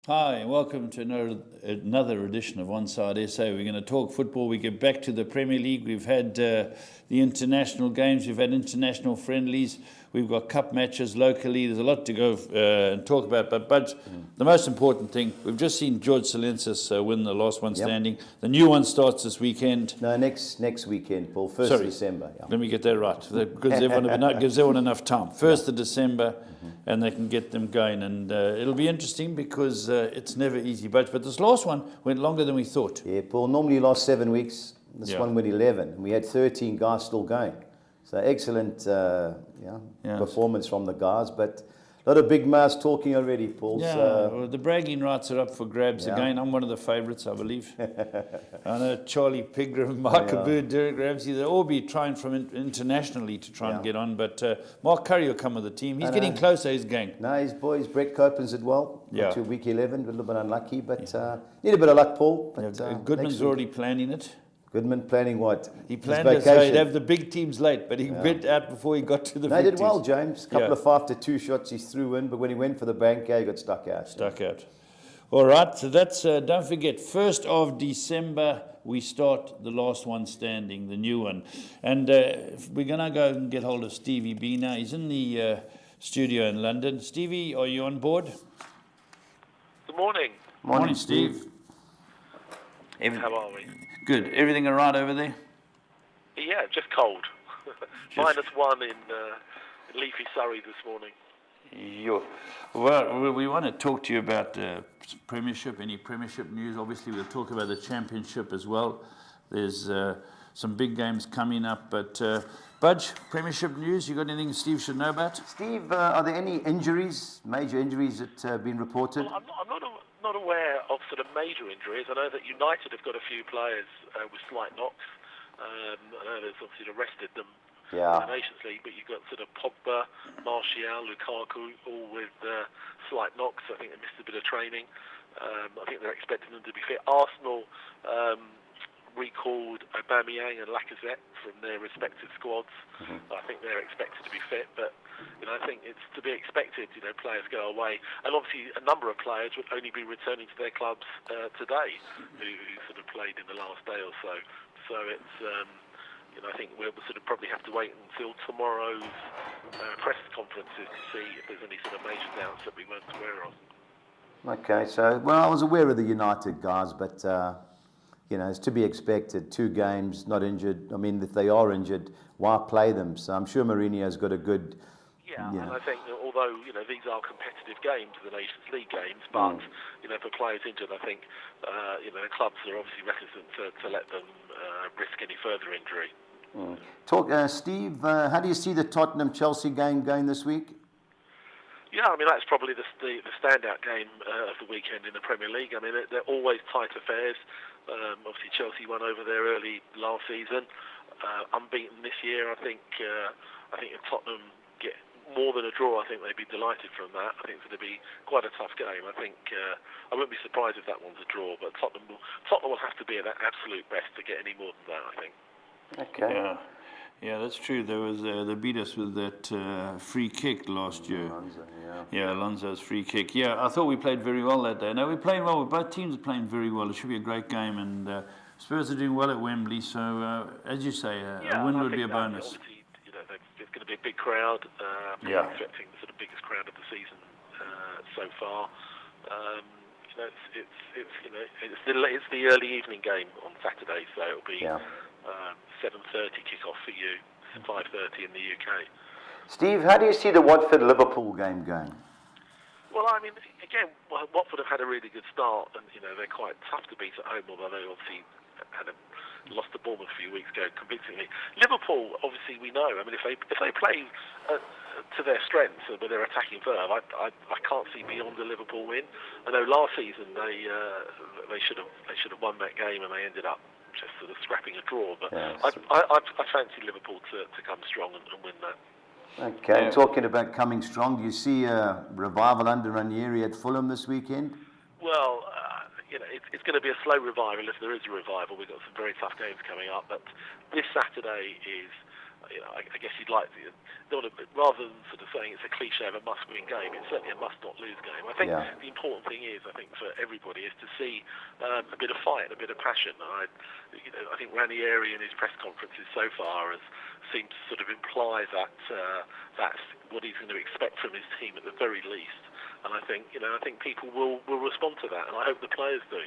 Hi, welcome to another edition of OnSide SA. We're going to talk football. We get back to the Premier League. We've had the international games. We've had international friendlies. We've got cup matches locally. There's a lot to go and talk about. But the most important thing, we've just seen George Salensis win the last one standing. The new one starts this weekend. No, next weekend, Paul. 1st of December. Yeah. Let me get that right. That gives everyone enough time. 1st of December, and they can get them going. And it'll be interesting because it's never easy. But this last one went longer than we thought. Yeah, Paul. Normally lasts 7 weeks. This one went 11. We had 13 guys still going. So excellent performance from the guys. But a lot of big mouths talking already, Paul. Yeah, well, the bragging rights are up for grabs again. I'm one of the favourites, I believe. I know Charlie Pigram, Mike Abood, Derek Ramsey, they'll all be trying from internationally to try and get on. But Mark Curry will come with the team. He's getting closer, his gang. No, his boys, Brett Copens did well. To week 11, a little bit unlucky. But need a bit of luck, Paul. But, Goodman's already planning it. Goodman planning what? He planned it so he'd have the big teams late, but he went out before he got to the They did well, James. A couple of 5-2 shots he threw in, but when he went for the banker, he got stuck out. All right, so that's, don't forget, 1st of December, we start the last one standing, the new one. And we're going to go and get hold of Stevie B now. He's in the studio in London. Stevie, are you on board? Good morning. Morning, Steve. How are we? Good. Everything all right over there? Yeah, just cold. -1 in leafy Surrey this morning. Well, we want to talk to you about Premiership, any Premiership news. Obviously, we'll talk about the Championship as well. There's some big games coming up. But, Budge, Premiership news, you got anything Steve should know about? Steve, are there any injuries, major injuries that have been reported? Well, I'm not aware of sort of major injuries. I know that United have got a few players with slight knocks. I know there's obviously arrested them in the Nations League, but you've got sort of Pogba, Martial, Lukaku, all with slight knocks. I think they missed a bit of training. I think they're expecting them to be fit. Arsenal recalled Aubameyang and Lacazette from their respective squads. I think they're expected to be fit, but I think it's to be expected. Players go away, and obviously a number of players would only be returning to their clubs today, who sort of played in the last day or so. So it's, I think we'll sort of probably have to wait until tomorrow's press conferences to see if there's any sort of major doubts that we weren't aware of. Okay, so I was aware of the United guys, but it's to be expected. 2 games, not injured. I mean, if they are injured, why play them? So I'm sure Mourinho's got a good. And I think that although these are competitive games, the Nations League games, but for players injured, I think clubs are obviously reticent to let them risk any further injury. Steve, how do you see the Tottenham-Chelsea game going this week? Yeah, I mean, that's probably the standout game of the weekend in the Premier League. I mean, they're always tight affairs. Obviously, Chelsea won over there early last season, unbeaten this year. I think if Tottenham get more than a draw, I think they'd be delighted from that. I think it's going to be quite a tough game. I think I wouldn't be surprised if that one's a draw, but Tottenham will have to be at their absolute best to get any more than that, I think. Okay. Yeah, that's true. They beat us with that free kick last year. Alonso's free kick. Yeah, I thought we played very well that day. No, we're playing well. Both teams are playing very well. It should be a great game, and Spurs are doing well at Wembley. So, as you say, a win would be a bonus. It's going to be a big crowd. I'm expecting the sort of biggest crowd of the season so far. It's the early evening game on Saturday, so it'll be 7:30 kick-off for you, 5:30 in the UK. Steve, how do you see the Watford-Liverpool game going? Well, I mean, again, Watford have had a really good start, and they're quite tough to beat at home, although they obviously lost the Bournemouth a few weeks ago convincingly. Liverpool, obviously, we know. I mean, if they play to their strengths with their attacking verve, I can't see beyond the Liverpool win. I know last season they should have won that game, and they ended up just sort of scrapping a draw. But I fancy Liverpool to come strong and win that. Okay, talking about coming strong, do you see a revival under Ranieri at Fulham this weekend? Well, it's going to be a slow revival if there is a revival. We've got some very tough games coming up, but this Saturday is I guess you'd like to, rather than sort of saying it's a cliche of a must-win game, it's certainly a must-not-lose game. I think the important thing is, I think for everybody, is to see a bit of fight, a bit of passion. I think Ranieri in his press conferences so far has seemed to sort of imply that that's what he's going to expect from his team at the very least. And I think people will respond to that, and I hope the players do.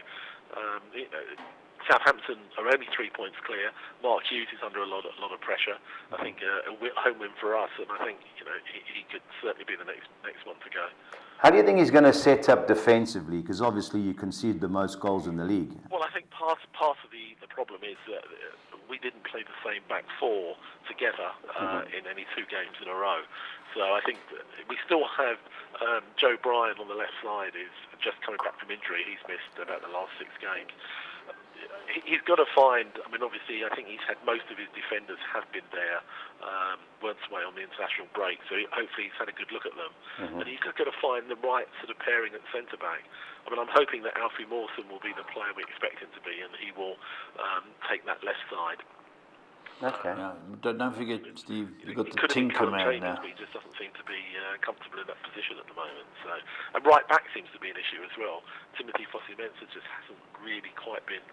Southampton are only 3 points clear. Mark Hughes is under a lot of pressure. I think a home win for us, and I think he could certainly be the next one to go. How do you think he's going to set up defensively? Because obviously you concede the most goals in the league. Well, I think part of the problem is that we didn't play the same back four together in any 2 games in a row. So I think we still have Joe Bryan on the left side is just coming back from injury. He's missed about the last 6 games. He's got to find, obviously I think he's had most of his defenders have been there, weren't away on the international break, so hopefully he's had a good look at them. And he's just got to find the right sort of pairing at centre-back. I'm hoping that Alfie Mawson will be the player we expect him to be, and he will take that left side. Okay. Don't forget, Steve, you've got the Tinker Tinker man now. He just doesn't seem to be comfortable in that position at the moment. So, and right back seems to be an issue as well. Timothy Fossey-Mensah just hasn't really quite been.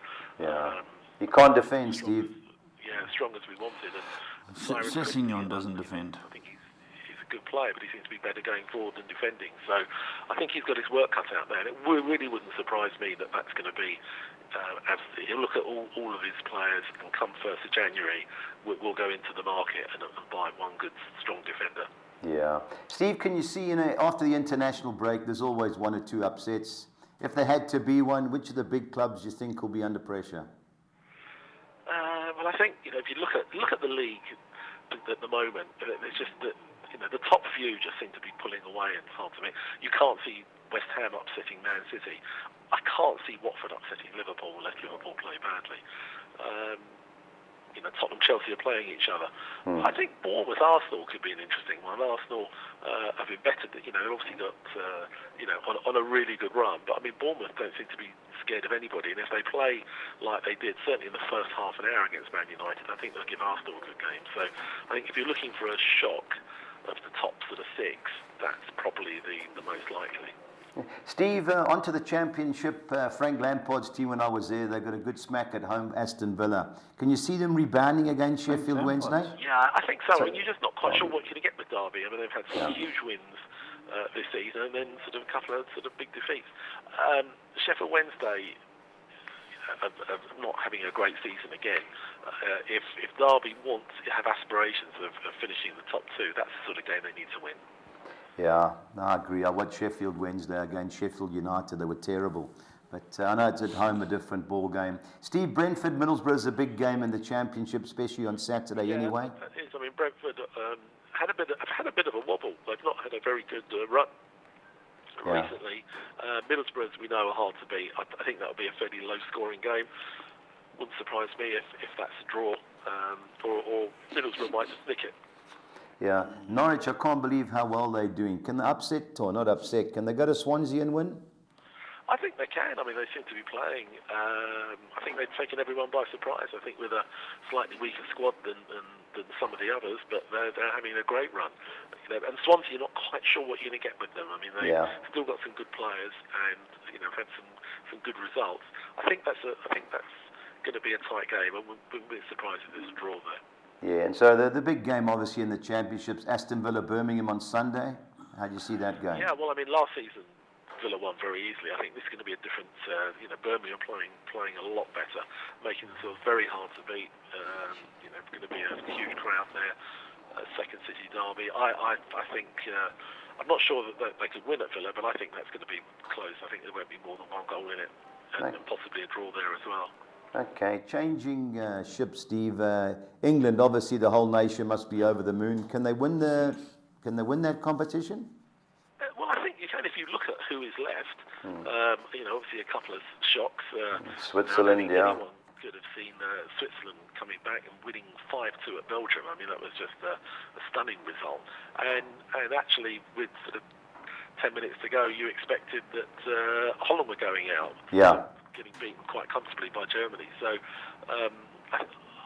He can't defend, Steve. As strong as we wanted. And Sessignon doesn't defend. I think he's a good player, but he seems to be better going forward than defending. So I think he's got his work cut out there. And it really wouldn't surprise me that that's going to be. As you look at all of his players, and come 1st of January, we'll go into the market and buy one good, strong defender. Yeah. Steve, can you see, after the international break, there's always 1 or 2 upsets. If there had to be one, which of the big clubs do you think will be under pressure? Well, I think if you look at the league at the moment, it's just that the top few just seem to be pulling away. And it's hard to me. You can't see West Ham upsetting Man City. I can't see Watford upsetting Liverpool unless Liverpool play badly. Tottenham, Chelsea are playing each other. I think Bournemouth, Arsenal could be an interesting one. Arsenal have been better. Obviously got on a really good run. But Bournemouth don't seem to be scared of anybody. And if they play like they did, certainly in the first half an hour against Man United, I think they'll give Arsenal a good game. So I think if you're looking for a shock of the top sort of 6, that's probably the most likely. Steve, onto the championship. Frank Lampard's team, when I was there, they got a good smack at home, Aston Villa. Can you see them rebounding against Sheffield Wednesday? Yeah, I think so. You're just not quite sure what you're going to get with Derby. They've had some huge wins this season, and then sort of a couple of sort of big defeats. Sheffield Wednesday are not having a great season again. If Derby have aspirations of finishing the top 2, that's the sort of game they need to win. Yeah, no, I agree. I watched Sheffield Wednesday against Sheffield United. They were terrible. But I know it's at home, a different ball game. Steve, Brentford, Middlesbrough is a big game in the Championship, especially on Saturday anyway. It is. Brentford had a bit of a wobble. They've not had a very good run recently. Middlesbrough, as we know, are hard to beat. I think that'll be a fairly low-scoring game. Wouldn't surprise me if that's a draw, or Middlesbrough might just nick it. Yeah, Norwich, I can't believe how well they're doing. Can they upset, or not upset, can they go to Swansea and win? I think they can. They seem to be playing. I think they've taken everyone by surprise. I think with a slightly weaker squad than some of the others, but they're having a great run. And Swansea, you're not quite sure what you're going to get with them. They've still got some good players and have had some good results. I think that's going to be a tight game. I wouldn't be surprised if there's a draw there. Yeah, and so the big game, obviously, in the Championships, Aston Villa, Birmingham on Sunday. How do you see that going? Yeah, well, last season, Villa won very easily. I think this is going to be a different, Birmingham playing a lot better, making themselves very hard to beat. It's going to be a huge crowd there. Second City derby. I think, I'm not sure that they could win at Villa, but I think that's going to be close. I think there won't be more than 1 goal in it, and possibly a draw there as well. Okay, changing ship, Steve. England, obviously, the whole nation must be over the moon. Can they win that competition? Well, I think you can if you look at who is left. Obviously a couple of shocks. Switzerland, anyone could have seen Switzerland coming back and winning 5-2 at Belgium. That was just a stunning result. And actually, with sort of 10 minutes to go, you expected that Holland were going out. Yeah. Getting beaten quite comfortably by Germany. So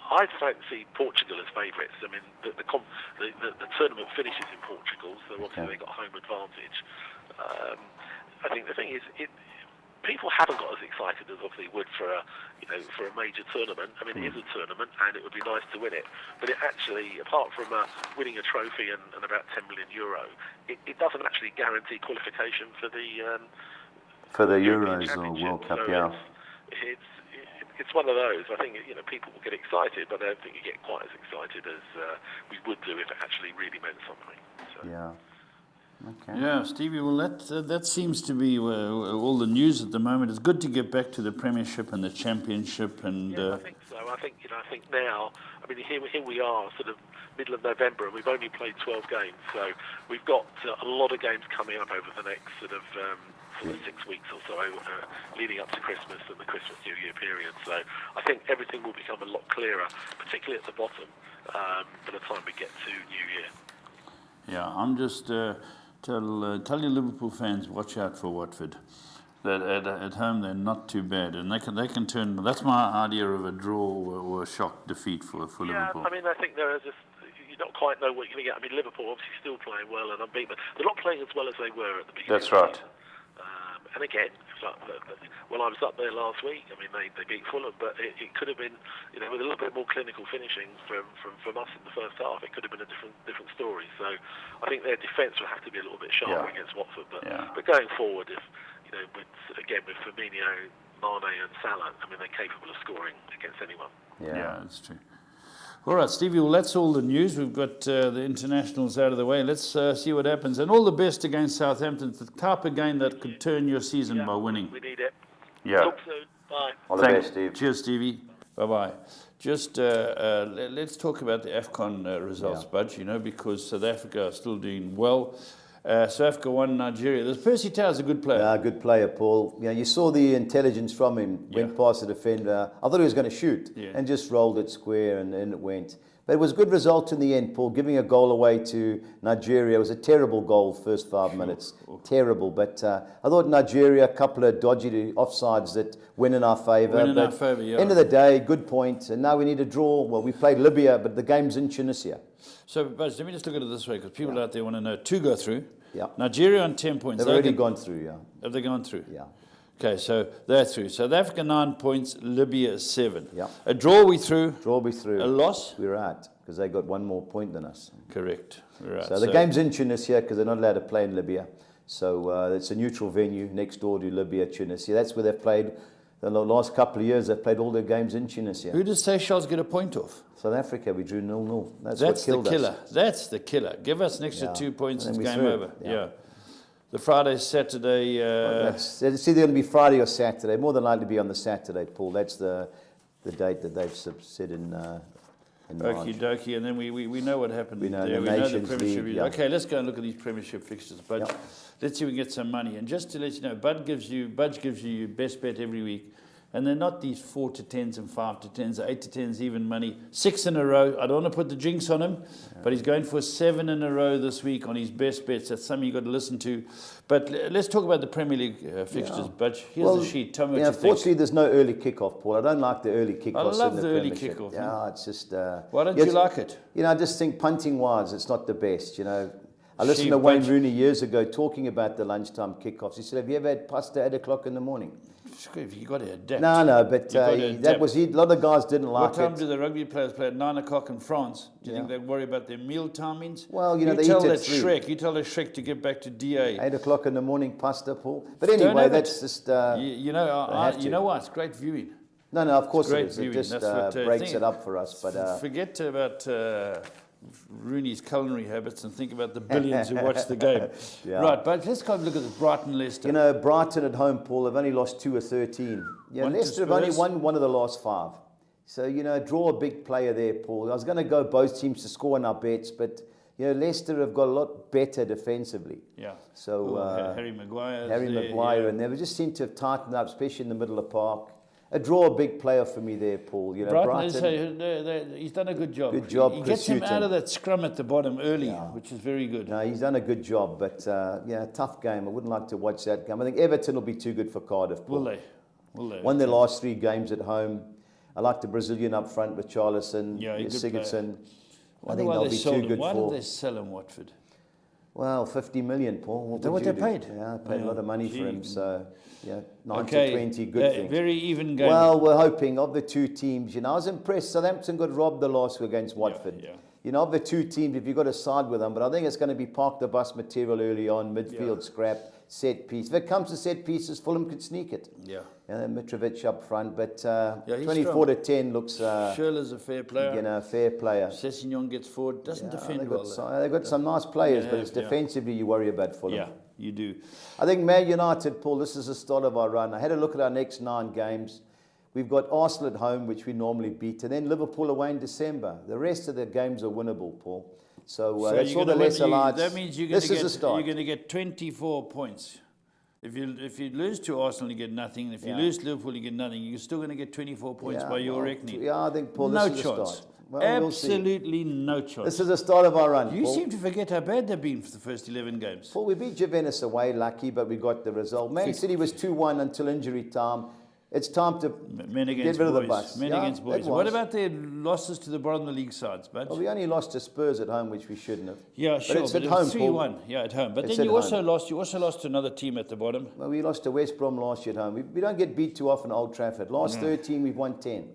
I fancy Portugal as favourites. I mean, the tournament finishes in Portugal, so obviously they got home advantage. I think the thing is, people haven't got as excited as obviously would for a major tournament. I mean, it is a tournament, and it would be nice to win it. But it actually, apart from winning a trophy and about €10 million, it doesn't actually guarantee qualification for the Euros or World Cup. So it's one of those. I think people will get excited, but I don't think you get quite as excited as we would do if it actually really meant something. So. Yeah. Okay. Yeah, Stevie. Well, that seems to be all the news at the moment. It's good to get back to the Premiership and the Championship, and I think so. I think now. I mean, here we are, sort of middle of November, and we've only played 12 games. So we've got a lot of games coming up over the next sort of 6 weeks or so, leading up to Christmas and the Christmas New Year period. So I think everything will become a lot clearer, particularly at the bottom, by the time we get to New Year. yeah, I'm just tell your Liverpool fans, watch out for Watford. That at home they're not too bad, and they can turn. That's my idea of a draw or a shock defeat for Liverpool. I mean, I think there are just, you don't quite know what you're going to get. I mean, Liverpool obviously still playing well and unbeaten, but they're not playing as well as they were at the beginning. That's right. And again, when I was up there last week, I mean, they beat Fulham, but it could have been, with a little bit more clinical finishing from us in the first half, it could have been a different story. So I think their defence will have to be a little bit sharper against Watford. But going forward, if with Firmino, Mane, and Salah, I mean, they're capable of scoring against anyone. Yeah, that's true. All right, Stevie, well, that's all the news. We've got the internationals out of the way. Let's see what happens. And all the best against Southampton. It's the type of game that could turn your season by winning. We need it. Yeah. Talk soon. Bye. All the best, Steve. Cheers, Stevie. Bye-bye. Just let's talk about the AFCON results, Budge, because South Africa are still doing well. South Africa won Nigeria. There's Percy Tau's a good player. Yeah, good player, Paul. You saw the intelligence from him. Went past the defender. I thought he was going to shoot and just rolled it square and it went. But it was a good result in the end, Paul. Giving a goal away to Nigeria. It was a terrible goal first 5 minutes. Terrible. But I thought Nigeria, a couple of dodgy offsides that went in our favour. End of the day, good point. And now we need a draw. Well, we played Libya, but the game's in Tunisia. So, Budge, let me just look at it this way, because people out there want to know. 2 go through. Yeah. Nigeria on 10 points. They've already gone through, Have they gone through? Yeah. Okay, so they're through. South Africa 9 points, Libya 7. Yeah. A draw we through. Draw we through. A loss? We're out, because they got one more point than us. Correct. We're out. So the game's in Tunisia, because they're not allowed to play in Libya. So it's a neutral venue next door to Libya, Tunisia. That's where they've played. The last couple of years, they've played all their games in Tunisia. Who does Seychelles get a point off? South Africa, we drew 0-0. That's what killed the killer. us. That's the killer. Give us an extra 2 points and it's game through. over. Yeah. The Friday, Saturday... it's either going to be Friday or Saturday. More than likely to be on the Saturday, Paul. That's the date that they've said in March. Okie dokie, and then we know what happened we know there. The we know the Nations Premiership. League, Okay, let's go and look at these Premiership fixtures, Bud. Let's see if we can get some money. And just to let you know, Budge gives you your best bet every week. And they're not these 4 to 10s and 5 to 10s, 8 to 10s, even money. 6 in a row. I don't want to put the jinx on him, but he's going for 7 in a row this week on his best bets. That's something you've got to listen to. But let's talk about the Premier League fixtures, Budge. Here's the sheet. Tell me what you think. Fortunately, there's no early kickoff, Paul. I don't like the early kickoffs. I love in the early Premiership. kickoff. Yeah, it's just... Why don't you like it? I just think punting-wise, it's not the best, I listened to Wayne Rooney years ago talking about the lunchtime kickoffs. He said, have you ever had pasta at 8 o'clock in the morning? You've got to adapt. No, but a lot of guys didn't like it. What time do the rugby players play? At 9 o'clock in France. Do you think they worry about their meal timings? Well, you they tell eat that at 3. Shrek. You tell that Shrek to get back to DA. 8 o'clock in the morning, pasta, Paul. But anyway, that's just... you know what? It's great viewing. No, of course it is. Viewing. It just breaks it up for us. But forget about Rooney's culinary habits and think about the billions who watch the game. Right, but let's go and look at this Brighton-Leicester. Brighton at home, Paul, they've only lost 2 or 13. Leicester have only won one of the last 5. So, draw a big player there, Paul. I was going to go both teams to score in our bets, but, Leicester have got a lot better defensively. Yeah. So, Harry Maguire, and they just seem to have tightened up, especially in the middle of the park. A draw a big player for me there, Paul. Brighton, he's done a good job. Good job. He gets him out of that scrum at the bottom early, which is very good. No, he's done a good job, but tough game. I wouldn't like to watch that game. I think Everton will be too good for Cardiff, Paul. Will they? Won their last 3 games at home. I like the Brazilian up front with Charlison, Yeah, he's a good Sigurdsson. I Wonder think why they'll they be sold too him. good Why for. did they sell him, Watford? Well, 50 million, Paul. Is that would what you they do? paid? Yeah, I paid a lot of money for him. Gee. So, yeah, 90, Okay, 20, good things. very even game. Well, we're hoping of the two teams. You know, I was impressed. Southampton got robbed the last week against Watford. yeah. You know, of the two teams, if you've got to side with them, but I think it's going to be park the bus material early on, midfield scrap, set piece. If it comes to set pieces, Fulham could sneak it. Yeah. Mitrovic up front, but he's 24 to 10 looks, Schürrle's a fair player. you know, a fair player. Sessegnon gets forward, doesn't defend they've well. they've got some nice players, They but have, it's defensively you worry about Fulham. Yeah, you do. I think Man United, Paul, this is the start of our run. I had a look at our next 9 games. We've got Arsenal at home, which we normally beat, and then Liverpool away in December. The rest of the games are winnable, Paul. So that's all the lesser lights. That means you're going to get 24 points. If you lose to Arsenal, you get nothing. If you lose to Liverpool, you get nothing. You're still going to get 24 points by your reckoning. Yeah, I think, Paul, no this is chance. the start. Well, Absolutely no chance. This is the start of our run, You Paul. seem to forget how bad they've been for the first 11 games. Paul, we beat Juventus away, lucky, but we got the result. Man City was 2-1 until injury time. It's time to Men against get rid boys. of the bus. Men against boys. What about their losses to the bottom of the league sides, Budge? Well, we only lost to Spurs at home, which we shouldn't have. Yeah, sure. But it's at it home, was 3-1. Yeah, at home. But It's then at you also home. lost. You also lost to another team at the bottom. Well, we lost to West Brom last year at home. We don't get beat too often at Old Trafford. Last 13, we've won 10.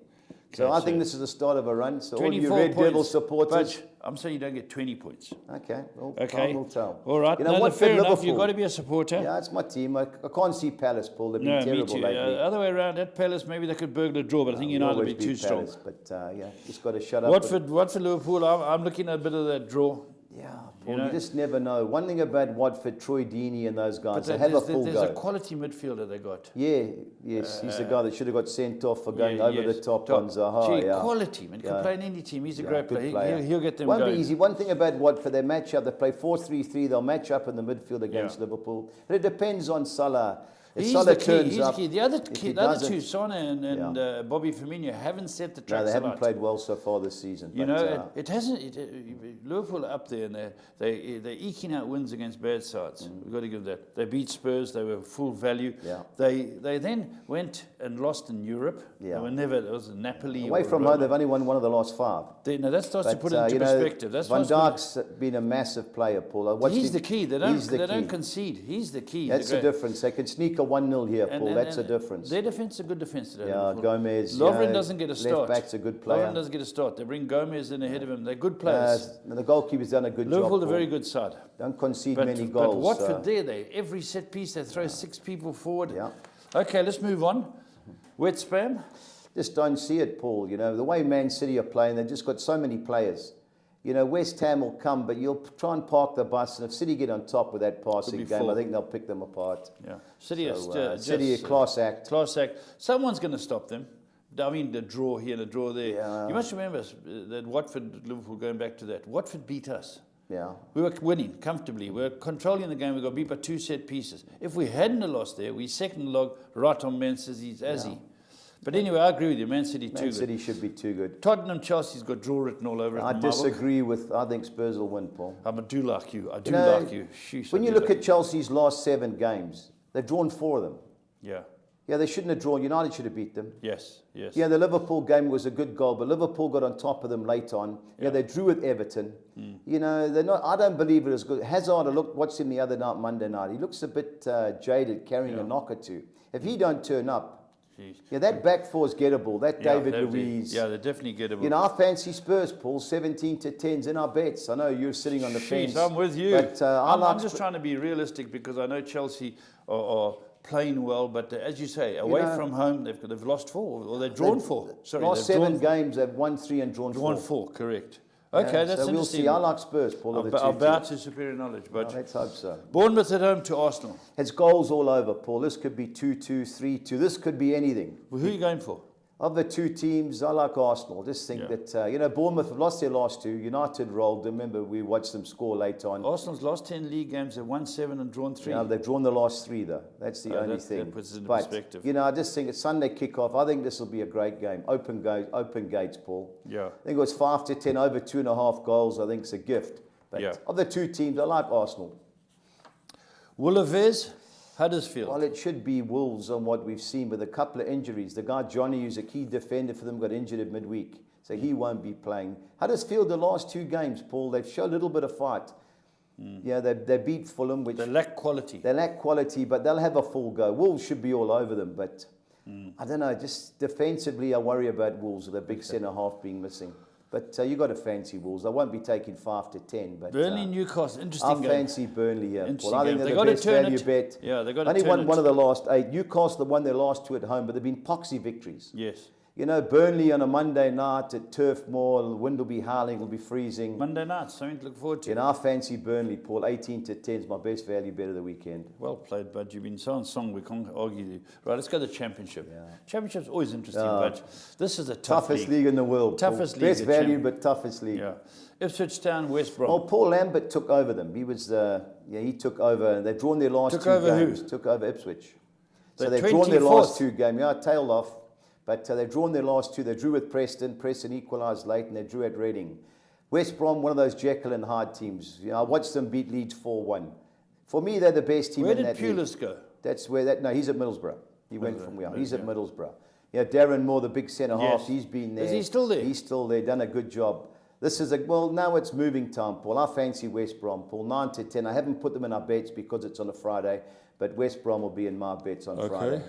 So I think this is the start of a run. So all you Red Devil supporters. Budge, I'm saying you don't get 20 points. Okay, well, Okay. time will tell. All right. You know, No, Watford, fair enough. Liverpool. You've got to be a supporter. Yeah, it's my team. I can't see Palace, Paul. They've been No, me terrible too. lately. Other way around, at Palace, maybe they could burgle a draw, but I think We United will always be too beat strong. Palace, but yeah, just got to shut up. Watford, Liverpool, I'm looking at a bit of that draw. Yeah, Paul, know- you just never know. One thing about Watford, Troy Deeney and those guys, But they have a full there's go. a quality midfielder they got. Yeah, yes, he's the guy that should have got sent off for going over the top on Zaha. Gee, Yeah. quality, man. Can play in any team. He's a great Good player. He'll get them Won't going. be easy. One thing about Watford, they match up. They play 4-3-3. They'll match up in the midfield against Liverpool. But it depends on Salah. If He's Salah the key. turns He's the up, key. The other doesn't- two, Son and Bobby Firmino, haven't set the no, tracks they haven't alight. played well so far this season. You but, know, it hasn't. Liverpool are up there, and they're eking out wins against bad sides. We've got to give that. They beat Spurs. They were full value. Yeah. They then went and lost in Europe. Yeah. They were never. It was Napoli. away or from Roma. home, they've only won one of the last 5. Now that starts to But, put it into you know, perspective. That's Van starts to Dijk's been a massive player, Paul. I put- watched He's him- the key. They he's the don't key. concede. He's the key. That's the great- difference. They can sneak a 1-0 here, Paul. and- That's and the difference. Their defense is a good defense today. Yeah, Liverpool. Gomez. Lovren doesn't get a start. Left back's a good player. Lovren doesn't get a start. They bring Gomez in ahead of him. They're good players. The goalkeeper's done a good Liverpool, job. a very Paul. good side. Don't concede But many goals. Watford, every set piece, they throw 6 people forward. Yeah. Okay, let's move on. Wet spam. Just don't see it, Paul. You know, the way Man City are playing, they've just got so many players. You know, West Ham will come, but you'll try and park the bus, and if City get on top with that passing be game, full. I think they'll pick them apart. Yeah. City, City, a class act. Class act. Someone's going to stop them. I mean, the draw here, the draw there. Yeah. You must remember that Watford, Liverpool, going back to that. Watford beat us. Yeah. We were winning comfortably. We were controlling the game. We got beat by 2 set pieces. If we hadn't have lost there, we second log right on Man City's Azzy. But anyway, I agree with you. Man City too Man City should be too good. good. Tottenham, Chelsea's got draw written all over it. I in my book. disagree with, I think Spurs will win, Paul. I do like you. I do know, like you. Sheesh, When I you do look like at Chelsea's last 7 games, they've drawn 4 of them. you. Yeah. Yeah, they shouldn't have drawn. United should have beat them. Yes. Yes. Yeah, the Liverpool game was a good goal, but Liverpool got on top of them late on. Yeah, they drew with Everton. You know, they're not. I don't believe it as good. Hazard, watched him the other night, Monday night. He looks a bit jaded, carrying a knock or two. If he don't turn up, Jeez. yeah, that back four is gettable. That David Luiz. Yeah, they're definitely gettable. You know, I fancy Spurs, Paul, 17 to 10s in our bets. I know you're sitting on the fence. I'm with you. But I'm just trying to be realistic because I know Chelsea are playing well, but as you say, away from home, they've lost 4, or they've drawn 4. Sorry, last they've 7 drawn games, they've won 3 and drawn 4. 4, correct. Okay, that's so we'll interesting. see. I like Spurs, Paul. Of the two I'll bow teams. to superior knowledge, but Let's hope so. Bournemouth at home to Arsenal. It's goals all over, Paul. This could be 2-2, 3-2. This could be anything. Well, who are you going for? Of the 2 teams, I like Arsenal. Just think that, you know, Bournemouth have lost their last 2. United rolled. Remember, we watched them score late on. Arsenal's last 10 league games, they've won 7 and drawn 3. Yeah, they've drawn the last 3, though. That's the only thing. That puts it into but, perspective. you know, I just think it's Sunday kickoff. I think this will be a great game. Open gates, Paul. Yeah. I think it was 5 to 10, over 2.5 goals. I think it's a gift. But of the 2 teams, I like Arsenal. Wolves, Huddersfield. Well, it should be Wolves on what we've seen with a couple of injuries. The guy Johnny, who's a key defender for them, got injured at midweek, so he won't be playing. Huddersfield, the last 2 games, Paul, they've shown a little bit of fight. Yeah, they beat Fulham, which They lack quality. they lack quality, but they'll have a full go. Wolves should be all over them, but I don't know. Just defensively, I worry about Wolves with a big centre half being missing. But you got to fancy Wolves. I won't be taking 5 to 10. But Burnley, Newcastle, interesting I game. fancy Burnley here. Interesting Well, I think game. they're They the gotta best turn value it. bet. Yeah, they got to Only turn won it. one of the last 8. Newcastle won their last 2 at home, but they've been poxy victories. Yes. You know, Burnley on a Monday night at Turf Moor, the wind will be howling, it'll be freezing. Monday night, something to look forward to. You know, I fancy Burnley, Paul. 18 to 10 is my best value bet of the weekend. Well played, Bud. You've been so on song, we can't argue you. Right, let's go to the Championship. Championship's always interesting, but this is a tough Toughest league in the world. Toughest Paul. league, Best the value, champ. but toughest league. Yeah. Ipswich Town, West Brom. Well, Paul Lambert took over them. He was, he took over. They've drawn their last Took 2 over who? games. Took over Ipswich. So They're they've drawn their 24th. last 2 games. Yeah, tailed off. But they've drawn their last 2. They drew with Preston. Preston equalised late, and they drew at Reading. West Brom, one of those Jekyll and Hyde teams. You know, I watched them beat Leeds 4-1. For me, they're the best team Where in did that league. Pulis go? That's where that. No, he's at Middlesbrough. He went from where? He's at yeah. Middlesbrough. Yeah, Darren Moore, the big centre half. Yes. He's been there. Is he still there? He's still there. Done a good job. This is now it's moving time, Paul. I fancy West Brom, Paul. 9 to 10. I haven't put them in our bets because it's on a Friday, but West Brom will be in my bets on Friday.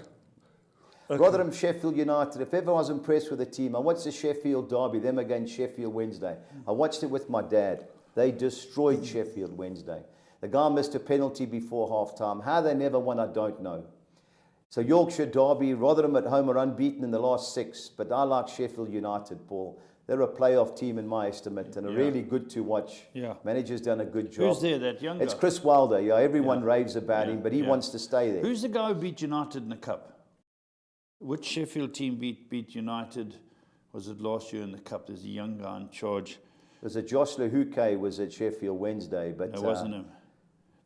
Rotherham, Sheffield United. If ever I was impressed with the team, I watched the Sheffield derby, them against Sheffield Wednesday. I watched it with my dad. They destroyed Sheffield Wednesday. The guy missed a penalty before half-time. How they never won, I don't know. So Yorkshire derby, Rotherham at home are unbeaten in the last 6, but I like Sheffield United, Paul. They're a playoff team in my estimate and are really good to watch. Yeah. Manager's done a good job. Who's there, that young guy? It's Chris Wilder. Yeah, everyone raves about him, but he wants to stay there. Who's the guy who beat United in the Cup? Which Sheffield team beat United? Was it last year in the Cup? There's a young guy in charge. There's a Josh Lehuke was at Sheffield Wednesday, but It wasn't him.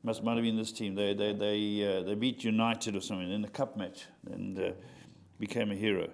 Might have been this team. They beat United or something in the Cup match and became a hero.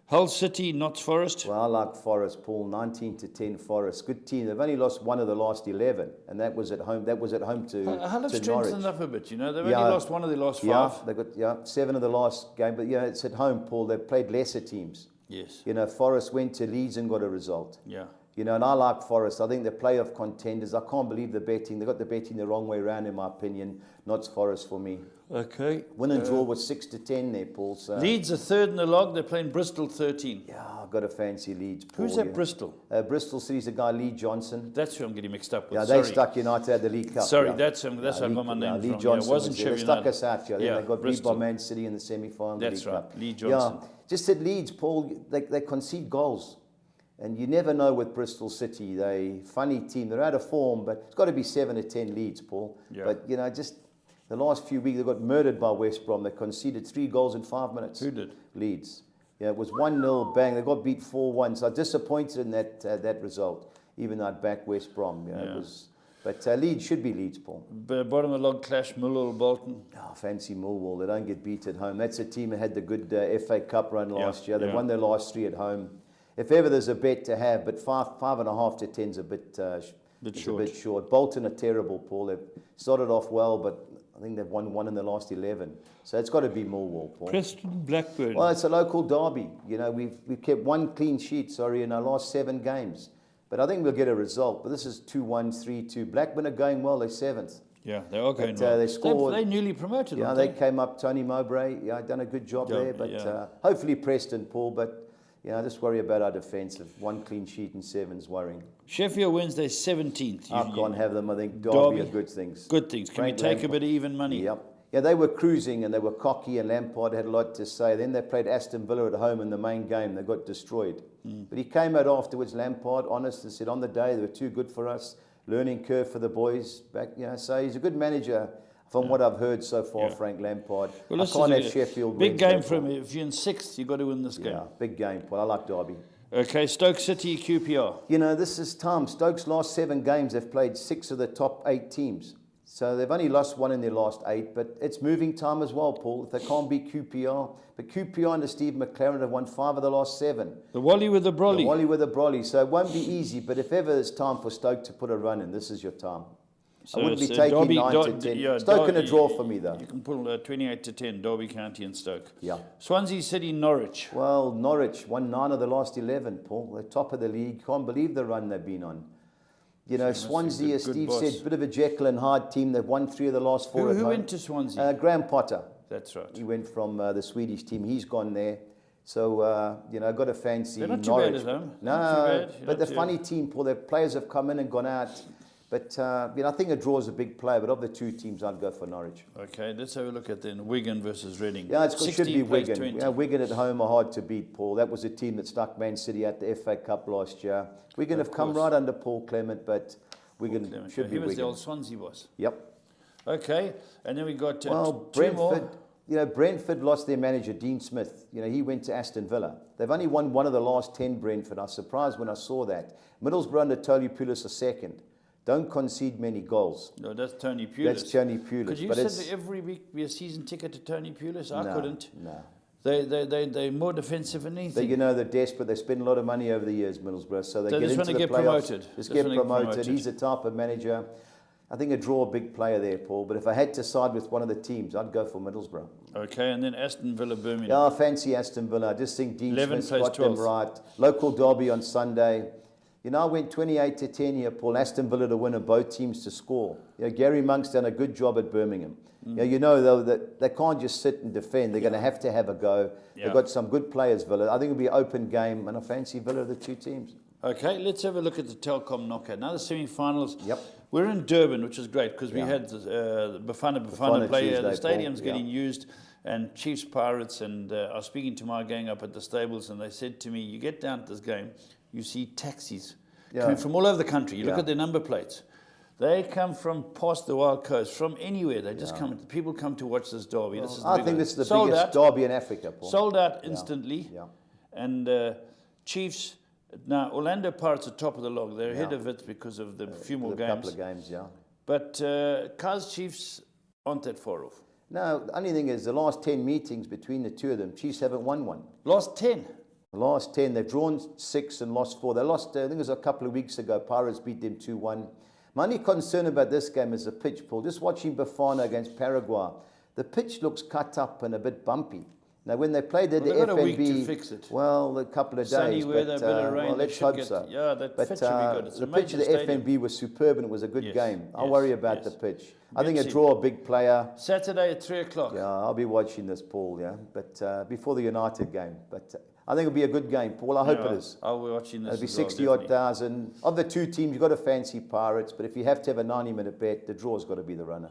Hull City, Notts Forest. Well, I like Forest, Paul. 19 to 10 Forest. Good team. They've only lost 1 of the last 11, and that was at home. That was at home to Hull have to strengthened Norwich. up a bit, you know. They've only lost 1 of their last 5. Yeah, they got 7 of the last game, but it's at home, Paul. They've played lesser teams. Yes. You know, Forest went to Leeds and got a result. Yeah. You know, and I like Forest. I think they're playoff contenders. I can't believe the betting. They got the betting the wrong way around, in my opinion. Notts Forest for me. Okay. Win and draw was 6 to 10 there, Paul. So. Leeds are 3rd in the log. They're playing Bristol 13. Yeah, I've got a fancy Leeds, Paul. Who's at Bristol? Bristol City's the guy, Lee Johnson. That's who I'm getting mixed up with. Yeah, Sorry. they stuck United at the League Cup. Sorry, yeah. that's where I got my name Lee from. Johnson it wasn't was there. They Sheffield stuck United. us out. Yeah, they got beat Bristol. by Man City in the semi-final. That's League right, Cup. Lee Johnson. Yeah, just at Leeds, Paul, they concede goals. And you never know with Bristol City. They funny team. They're out of form, but it's got to be 7 to 10 Leeds, Paul. Yeah. But, you know, just the last few weeks, they got murdered by West Brom. They conceded 3 goals in 5 minutes. Who did? Leeds. Yeah, it was 1-0, bang. They got beat 4-1. So I'm disappointed in that result, even though I'd back West Brom. You know, it was, but Leeds should be Leeds, Paul. Bottom of the log clash, Millwall, Bolton. Oh, fancy Millwall. They don't get beat at home. That's a team that had the good FA Cup run last year. They won their last 3 at home. If ever there's a bet to have, but 5.5 to 10's a bit short. Bolton are terrible, Paul. They've started off well, but I think they've won 1 in the last 11. So it's got to be Millwall, Paul. Preston, Blackburn. Well, it's a local derby. You know, we've kept 1 clean sheet, in our last 7 games. But I think we'll get a result. But this is 2-1, 3-2. Blackburn are going well. They're 7th. Yeah, they are going But, well. they scored. They newly promoted, Yeah, aren't they came up. Tony Mowbray, done a good job there. But hopefully Preston, Paul. But I just worry about our defensive. 1 clean sheet and 7's worrying. Sheffield Wednesday 17th. I can't have them. I think Derby are good things. Good things. Can we take a bit of even money? Yep. Yeah, they were cruising and they were cocky, and Lampard had a lot to say. Then they played Aston Villa at home in the main game. They got destroyed. But he came out afterwards, Lampard, honest, and said on the day they were too good for us. Learning curve for the boys. Back, so he's a good manager from what I've heard so far, Frank Lampard. Well, I can't have Sheffield. Big game for him. If you're in 6th, you've got to win this game. Yeah, big game, Paul. I like Derby. Okay, Stoke City, QPR. You know, this is time. Stoke's last 7 games, they've played 6 of the top 8 teams. So they've only lost 1 in their last 8, but it's moving time as well, Paul. If they can't beat QPR. But QPR under Steve McLaren have won 5 of the last 7. The Wally with the Brolly. The Wally with the Brolly. So it won't be easy, but if ever it's time for Stoke to put a run in, this is your time. I wouldn't be it's, taking Derby, 9 to 10. yeah, Stoke in a draw for me, though. You can pull 28 to 10, Derby County and Stoke. Yeah. Swansea City, Norwich. Well, Norwich won 9 of the last 11, Paul. They're top of the league. Can't believe the run they've been on. You know, Swansea, as Steve said, bit of a Jekyll and Hyde team. They've won 3 of the last 4 at home. Who went to Swansea? Graham Potter. That's right. He went from the Swedish team. He's gone there. So, you know, got a fancy They're not too Norwich. bad at home. No, but the funny team, Paul, their players have come in and gone out. But, you know, I think a draw is a big player. But of the 2 teams, I'd go for Norwich. Okay, let's have a look at then Wigan versus Reading. Yeah, it should be Wigan. 20. Yeah, Wigan at home are hard to beat, Paul. That was a team that stuck Man City at the FA Cup last year. Wigan have come right under Paul Clement, but Wigan should be Wigan. He was the old Swansea boss. Yep. Okay, and then we got well, 2 more. Brentford. You know, Brentford lost their manager, Dean Smith. You know, he went to Aston Villa. They've only won 1 of the last 10, Brentford. I was surprised when I saw that. Middlesbrough under Tony Pulis are second. Don't concede many goals. No, that's Tony Pulis. That's Tony Pulis. Could you say every week be a season ticket to Tony Pulis? I couldn't. No. They're more defensive than anything. You know, they're desperate. They spend a lot of money over the years, Middlesbrough. So they get into the get playoffs. promoted. Just get promoted. He's the type of manager. I think a draw a big player there, Paul. But if I had to side with one of the teams, I'd go for Middlesbrough. Okay, and then Aston Villa, Birmingham. Yeah, I fancy Aston Villa. I just think Dean Smith's got 12th. them right. Local derby on Sunday. You know, I went 28 to 10 here, Paul. Aston Villa to win and both teams to score. You know, Gary Monk's done a good job at Birmingham. You know, though, that they can't just sit and defend. They're going to have a go. They've got some good players, Villa. I think it'll be an open game, and I fancy Villa, the 2 teams. Okay, let's have a look at the Telkom knockout. Now the semi-finals. Yep. We're in Durban, which is great because we had Bafana play. Tuesday, The stadium's Paul. getting used, and Chiefs Pirates. And I was speaking to my gang up at the stables, and they said to me, "You get down to this game, you see taxis coming from all over the country. You look at their number plates. They come from past the Wild Coast, from anywhere. They just come. People come to watch this derby. Well, this is I think this is the sold biggest out, derby in Africa, Paul. Sold out instantly. Yeah. And Chiefs. Now, Orlando Pirates are top of the log. They're ahead of it because of the few more games. A couple of games, yeah. But Kaz Chiefs aren't that far off. No, the only thing is the last 10 meetings between the 2 of them, Chiefs haven't won one. Last 10? The last 10, they've drawn 6 and lost 4. They lost, I think it was a couple of weeks ago, Pirates beat them 2-1. My only concern about this game is the pitch, Paul. Just watching Bafana against Paraguay, the pitch looks cut up and a bit bumpy. Now, when they played at the they've got FNB, a week to fix it. Well, a couple of Sunny days, weather, but bit of rain, well, let's hope so. Yeah, that pitch should be good. It's the a pitch of major the stadium. FNB was superb and it was a good game. I worry about the pitch. I think a Merci. draw a big player. Saturday at 3 o'clock. Yeah, I'll be watching this, Paul, yeah, but before the United game. But I think it'll be a good game, Paul. I hope it is. I'll be watching this. It'll be as well, 60-odd thousand. Of the 2 teams, you've got to fancy Pirates, but if you have to have a 90-minute bet, the draw's got to be the runner.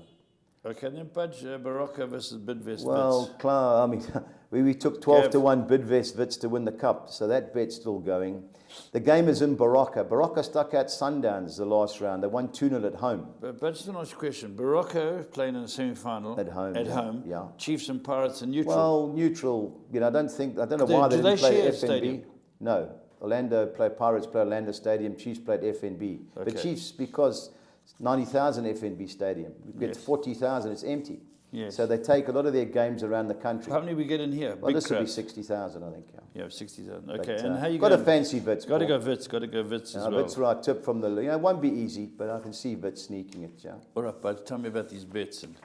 Okay, then Budge, Barocca versus Bidvest. Well, I mean, we took 12 to 1 Bidvest Wits to win the cup, so that bet's still going. The game is in Barocca. Barocca stuck out Sundowns the last round. They won 2-0 at home. But just an honest question. Barocca playing in the semi-final. At home. Yeah. Chiefs and Pirates are neutral. Well, neutral. You know, I don't know why they didn't play share FNB. stadium? No. Pirates play Orlando Stadium. Chiefs played FNB. Okay. But Chiefs, because 90,000 FNB Stadium, we get 40,000, it's empty. Yes. So they take a lot of their games around the country. How many we get in here? Well, this will be 60,000, I think. Yeah, 60,000. Okay, But, and how you got going? a fancy Wits. Got to go Wits as well. Wits right tip from the. You know, it won't be easy, but I can see Wits sneaking it. Yeah. All right, bud. Tell me about these bets. And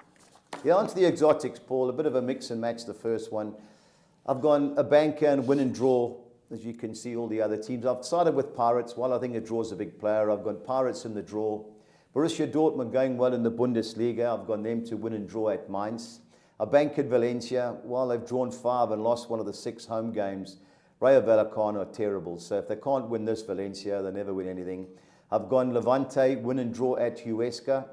Yeah, onto the exotics, Paul. A bit of a mix and match. The first one, I've gone a banker and win and draw. As you can see, all the other teams. I've sided with Pirates. While I think a draw's a big player, I've gone Pirates in the draw. Borussia Dortmund going well in the Bundesliga. I've gone them to win and draw at Mainz. I banked Valencia. While they've drawn 5 and lost one of the 6 home games, Rayo Vallecano are terrible. So if they can't win this Valencia, they never win anything. I've gone Levante, win and draw at Huesca.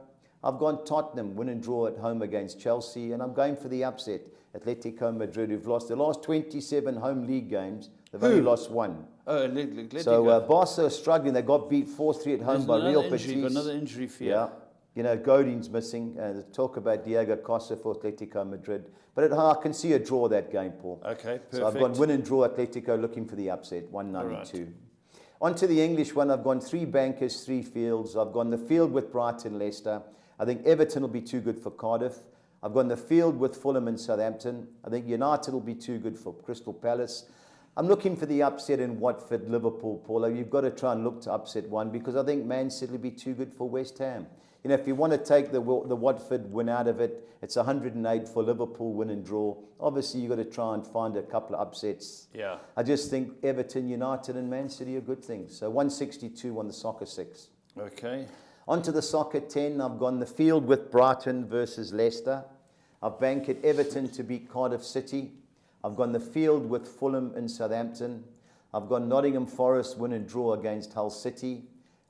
I've gone Tottenham, win and draw at home against Chelsea. And I'm going for the upset, Atletico Madrid, who've lost their last 27 home league games. They've only lost 1. oh, Atletico. So Barca are struggling. They got beat 4-3 at home by Real Betis. Another injury fear. Yeah. You know, Godin's missing. Talk about Diego Costa for Atletico Madrid. But I can see a draw that game, Paul. Okay, perfect. So I've gone win and draw Atletico, looking for the upset, 192. Right. On to the English one, I've gone 3 bankers, 3 fields. I've gone the field with Brighton, Leicester. I think Everton will be too good for Cardiff. I've gone the field with Fulham and Southampton. I think United will be too good for Crystal Palace. I'm looking for the upset in Watford, Liverpool, Paul. You've got to try and look to upset one because I think Man City will be too good for West Ham. You know, if you want to take the Watford win out of it, it's 108 for Liverpool win and draw. Obviously, you've got to try and find a couple of upsets. Yeah. I just think Everton, United and Man City are good things. So 162 on the soccer 6. Okay. On to the soccer 10. I've gone the field with Brighton versus Leicester. I've banked Everton to beat Cardiff City. I've gone the field with Fulham and Southampton. I've gone Nottingham Forest win and draw against Hull City.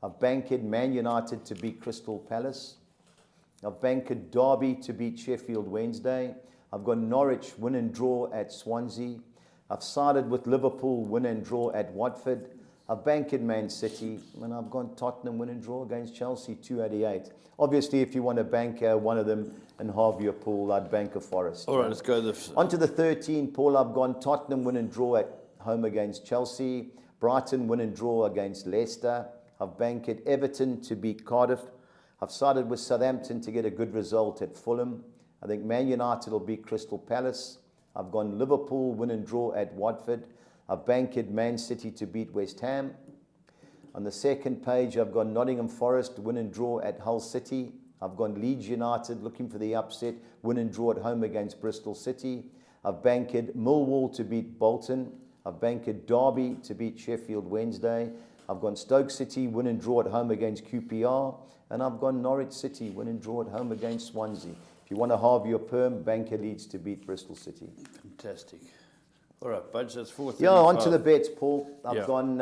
I've banked Man United to beat Crystal Palace. I've banked Derby to beat Sheffield Wednesday. I've got Norwich win and draw at Swansea. I've sided with Liverpool win and draw at Watford. I've banked Man City, and I've gone Tottenham win and draw against Chelsea 288. Obviously, if you want to bank one of them and halve your pool, I'd bank a Forest. All right, let's go. On to the 13, Paul. I've gone Tottenham win and draw at home against Chelsea. Brighton win and draw against Leicester. I've banked Everton to beat Cardiff. I've sided with Southampton to get a good result at Fulham. I think Man United will beat Crystal Palace. I've gone Liverpool win and draw at Watford. I've banked Man City to beat West Ham. On the second page, I've gone Nottingham Forest win and draw at Hull City. I've gone Leeds United looking for the upset, win and draw at home against Bristol City. I've banked Millwall to beat Bolton. I've banked Derby to beat Sheffield Wednesday. I've gone Stoke City win and draw at home against QPR. And I've gone Norwich City win and draw at home against Swansea. If you want to halve your perm, bank Leeds to beat Bristol City. Fantastic. All right, Budge, that's 435. Yeah, on to the bets, Paul. I've Yeah. gone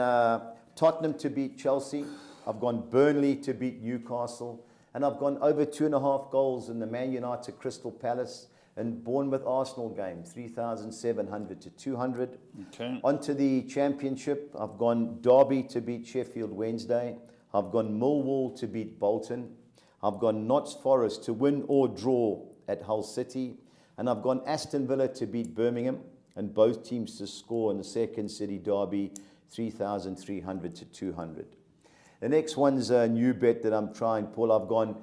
Tottenham to beat Chelsea. I've gone Burnley to beat Newcastle. And I've gone over 2.5 goals in the Man United Crystal Palace and Bournemouth Arsenal game, 3,700 to 200. Okay. On to the Championship. I've gone Derby to beat Sheffield Wednesday. I've gone Millwall to beat Bolton. I've gone Notts Forest to win or draw at Hull City. And I've gone Aston Villa to beat Birmingham. And both teams to score in the second city derby, 3,300 to 200. The next one's a new bet that I'm trying, Paul. I've gone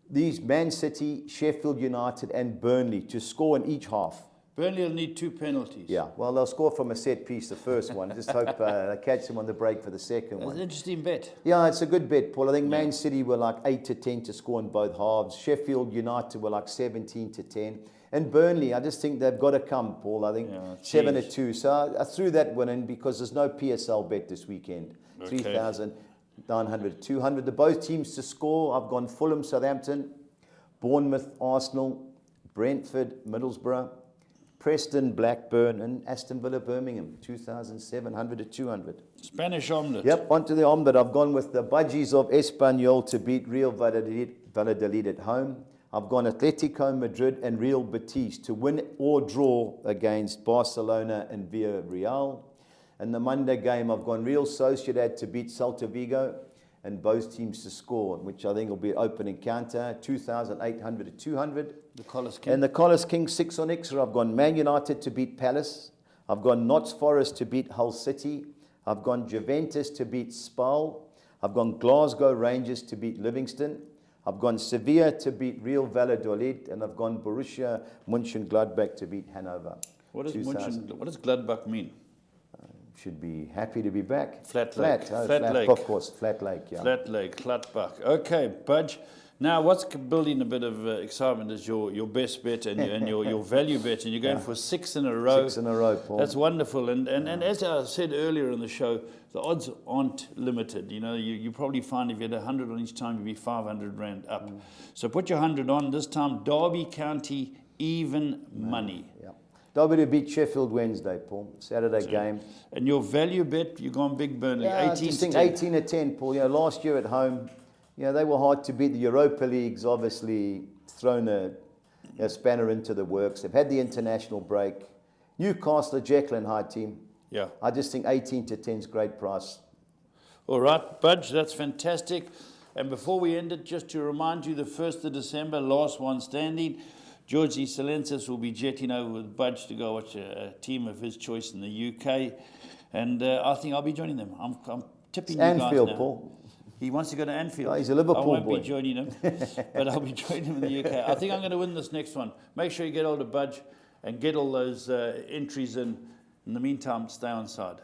these Man City, Sheffield United and Burnley to score in each half. Burnley will need 2 penalties. Yeah, well, they'll score from a set piece, the first one. Just hope they catch them on the break for the second That's one. an interesting bet. Yeah, it's a good bet, Paul. I think Man City were like 8 to 10 to score in both halves. Sheffield United were like 17 to 10. And Burnley, I just think they've got to come, Paul. I think 7 to 2. So I threw that one in because there's no PSL bet this weekend. Okay. 3,900 to 200. The both teams to score. I've gone Fulham, Southampton, Bournemouth, Arsenal, Brentford, Middlesbrough, Preston, Blackburn, and Aston Villa, Birmingham, 2,700 to 200. Spanish omelette. Yep, onto the omelette. I've gone with the Budgies of Espanyol to beat Real Valladolid at home. I've gone Atletico Madrid and Real Betis to win or draw against Barcelona and Villarreal. And the Monday game, I've gone Real Sociedad to beat Celta Vigo and both teams to score, which I think will be an open encounter, 2,800 to 200. The Collis King. And the Collis King 6 on extra. I've gone Man United to beat Palace. I've gone Notts Forest to beat Hull City. I've gone Juventus to beat Spal. I've gone Glasgow Rangers to beat Livingston. I've gone Sevilla to beat Real Valladolid, and I've gone Borussia Mönchengladbach to beat Hanover. What does Gladbach mean? Should be happy to be back. Flat Lake. Flat Lake. Of course, Flat Lake, yeah. Flat Lake, Gladbach. Okay, Budge. Now, what's building a bit of excitement is your best bet and your value bet, and you're going for 6 in a row. 6 in a row, Paul. That's wonderful. And as I said earlier in the show, the odds aren't limited. You know, you probably find if you had 100 on each time, you'd be 500 Rand up. So put your 100 on. This time, Derby County, even money. Yeah. Derby to beat Sheffield Wednesday, Paul. Saturday game. And your value bet, you're going big Burnley, Yeah, 18 I just to think 10. 18 to 10, Paul. You know, last year at home, you know, they were hard to beat. The Europa League's obviously thrown a spanner into the works. They've had the international break. Newcastle, a Jekyll and Hyde team. Yeah. I just think 18 to 10 is great price. All right, Budge, that's fantastic. And before we end it, just to remind you, the 1st of December, last one standing, Georgie Salensis will be jetting over with Budge to go watch a team of his choice in the UK. And I think I'll be joining them. I'm tipping you Anfield, guys now. Paul. He wants to go to Anfield. Oh, he's a Liverpool I won't boy. be joining him, but I'll be joining him in the UK. I think I'm going to win this next one. Make sure you get hold of Budge and get all those entries in. In the meantime, stay on side.